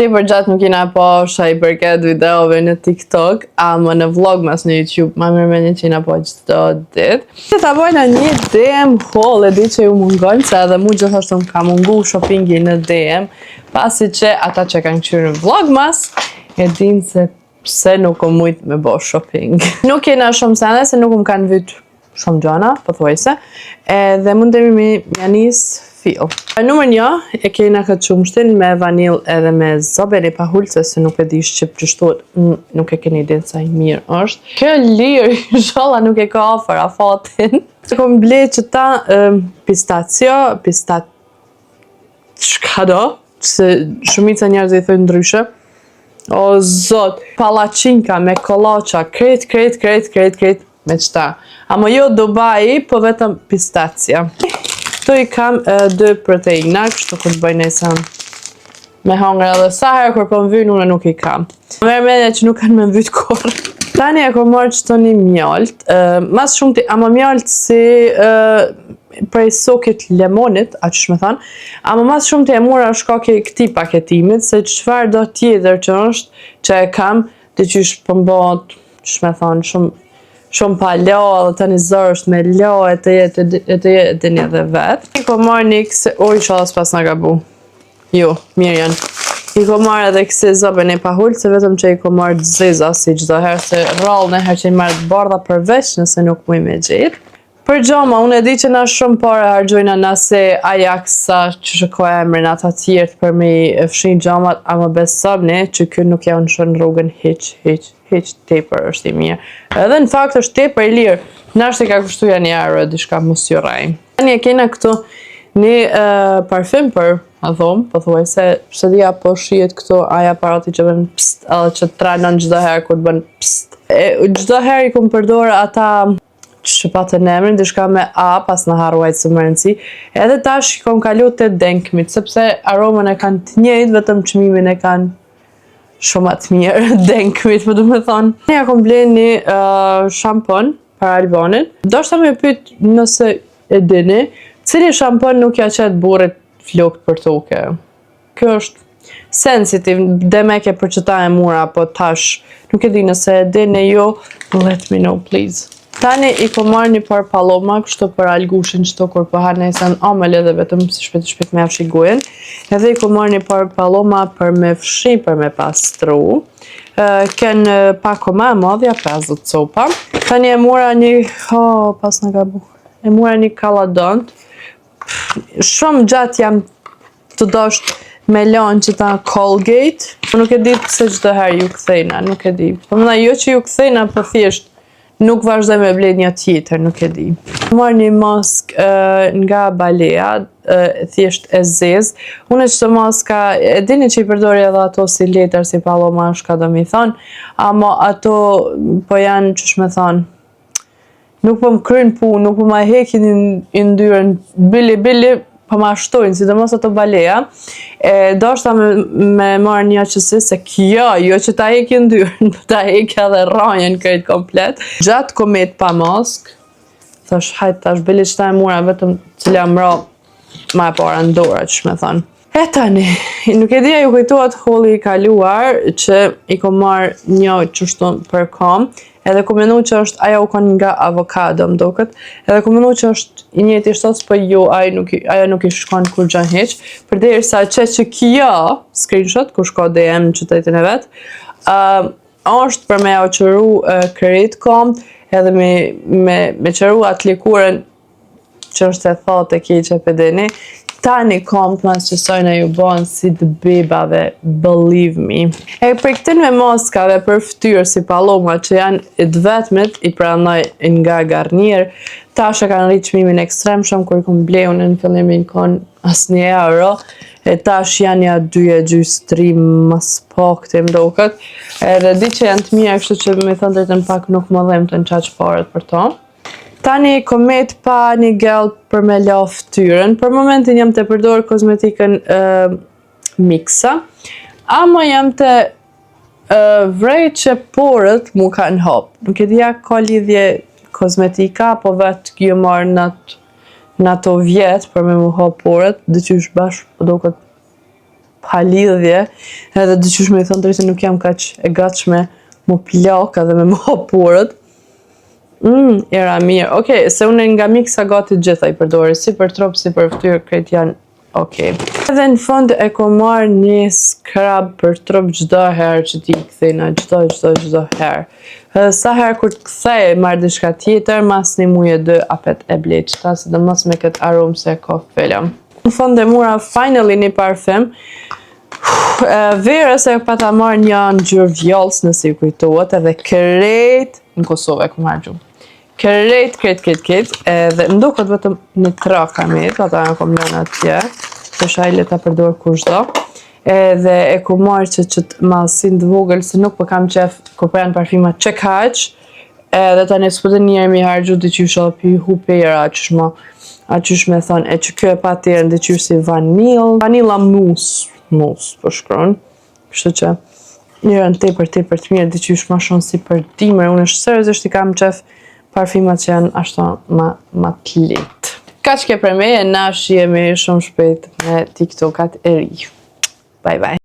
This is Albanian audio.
Ti për gjatë nuk jena po shaj përket videove në TikTok, ama në vlogmas në YouTube, ma mirë me një që jena po gjithdo dit. Se ta bojna një DM haul, e di që ju mungon, se edhe mu gjithashtu më ka mungu shoppingi në DM, pasi që ata që kanë qyrë në vlogmas, e din se pse nuk o mujt me bo shopping. Nuk jena shumë sene, se nuk më kanë vyt shumë gjana, pëthuajse, dhe mundemi me janis fil. Numër 1, e kena këtë qumshtin me vanil edhe me zoben e pahulce, se nuk e di shqip që shtuat, nuk e keni din sa i mirë është. Kjo lirë, sholla nuk e ka ofër a fatin. Se kom ble që ta pistacio, shka do, se shumica njerëz i thënë ndryshe. O zot, palacinka me kolacha, kret me qëta. Amo jo Dubai, po vetëm pistacia. Këtu i kam 2 proteina, kështu këtë bëjnë e sen me hangre edhe sa herë kur po më vynë, unë nuk i kam. Merë menja që nuk kanë me vyt korë. Tani e ko marrë që toni mjalt, mas shumë ti, ama mjalt si prej sokit lemonit, a që shme thanë, ama mas shumë ti e mura shkaki këti paketimit, se qëfar do tjetër që është që e kam, të që shpëmbot, që shme thanë, shumë pa lo, dhe të një zërë është me lo, e të jetë një dhe vetë. I ko marrë një këse, oj, shalas pas nga gabu. Jo, mirë janë. I ko marrë edhe këse zobën e pahullë, se vetëm që i ko marrë dziza, si gjithdo herë, se rrallë në herë që i marrë të bardha përveç, nëse nuk muj me gjithë. Për gjoma, unë e di që na shumë pare hargjojna nëse Ajaxa që shëkoja emrin ata tjertë për me fshin gjomat, ama besabni që kjo nuk ja unë shën rrugën hiq tepër është i mirë. Edhe në fakt është tepër i lirë, nashtë i ka kushtuja një arë, dishka mos ju rajnë. Një e kena këtu një parfum për adhom, po thuaj se pse dhja po shijet këtu aja parati që bën pst, edhe që tranon gjdo herë kur bën pst. Gjdo herë i kom përdore ata që patë në emrin, dishka me A, pas në haruajt së më rëndësi, edhe tash i kom kalu të denkmit, sepse aromën e kanë të njëjtë, vetëm qmimin e kanë shumë atë mirë, denkmit, më du me thonë. Ja kom ble një shampon për Albonit, do shta me pyt nëse e dini, cili shampon nuk ja qëtë burit flokt për toke. Kjo është sensitive, demeke për që ta e mura, po tash, nuk e di nëse e dini jo, let me know please. Tani i ko marrë një par paloma, kështu për algushin qëto kur pëha nesën amel edhe vetëm si shpet me afshi gujen. Edhe i ko marrë një par paloma për me fshi, për me pastru. Ken pako ma madhja, 50 copa. Tani e mura një, pas në gabu, e mura një kaladont. Shumë gjatë jam të dosht me lanë që ta Colgate. Nuk e di pëse gjithë herë ju këthejna, nuk e di. Po mëna jo që ju këthejna, po thjesht nuk vazhdoj me bled një tjetër, nuk e di. Marrë një mask nga Balea, thjesht e zez. Unë e qëto maska, e dini që i përdori edhe ato si letër, si paloma, shka do mi thonë, ama ato po janë, që shme thonë, nuk po më krynë punë, nuk po ma hekin i ndyrën, bili, po ma shtojnë, sidomos ato Balea. Do shta me marrë një qësi se kjo, jo që ta heki ndyrën, ta heki edhe ranjen krejt komplet. Gjatë komet pa mask, thash hajt tash bili që ta e mura vetëm cilja mra ma e para ndora që shme thonë. E tani, nuk e dhja ju kujtuat holi i kaluar që i ko marrë një qështu për kam, edhe ku menu që është aja u kon nga avokado më doket, edhe ku menu që është i njëti shtos, po jo, aja nuk i shkon kur gjan heq, përderi sa që kjo, screenshot, ku shko DM në qytetin e vetë, është për me au qëru kredit kom, edhe me qëru atë likurën që është e thotë e ki që pëdeni, tani kom të mas që sojnë ju bon si të bebave, believe me. E për këtin me maskave për ftyrë si paloma që janë i dvetmit, i pranoj nga Garnier, tash e kanë rritë çmimin ekstrem shumë, kur i kom bleu në fillimin kon asë €1, e tash janë ja 2,3 mas pak të mdokët, edhe di që janë të mija, kështu që me thënë drejtën pak nuk më dhem të në qaqë paret për to. Tani komet pa një gel për me la ftyrën. Për momentin jam të përdorë kozmetikën Mixa, ama jam të vrej që porët mu kanë hop. Nuk e dhja ka lidhje kozmetika, po vetë kjo marrë në ato vjetë për me mu hop porët, dhe që është bashkë, po do këtë pa lidhje, edhe dyqysh me i thonë drejtë nuk jam kaq e gatshme mu plak edhe me mu hapurët. Era mirë. Okej, se unë nga miksa gati gjitha i përdori, si për trop, si për ftyrë, këtë janë okej. Edhe në fund e ko marrë një skrab për trop çdo herë që ti kthejna, çdo herë. Edhe sa herë kur të kthej marrë diçka tjetër, mas një muaj e 2 apet e bleqta, sidomos me këtë aromë se ka film. Në fund e mura finally një parfum. Verës e pata marrë një ngjyrë vjollës nëse ju kujtohet, edhe krejt në Kosovë e ku marrë gjumë. Krejt, edhe më duket vetëm një 3 kamet, ata janë kom lënë atje, të shajle ta përdor kushdo. Edhe e ku marrë që të mallësin të vogël, se nuk po kam qef kur po janë parfyma që kaq, edhe tani s'po të njerë mi hargju dyqysh edhe pi hupera, qysh me thonë, e që kjo e pa tjerë në dyqysh si vanilla mousse po shkron, kështu që njërën tepër të mirë, dyqysh ma shumë si për dimër, unë seriozisht i kam qef parfymat që janë ashtu ma të letë. Kaq ke për me, na shihemi shumë shpejt me TikTokat e ri. Bye bye.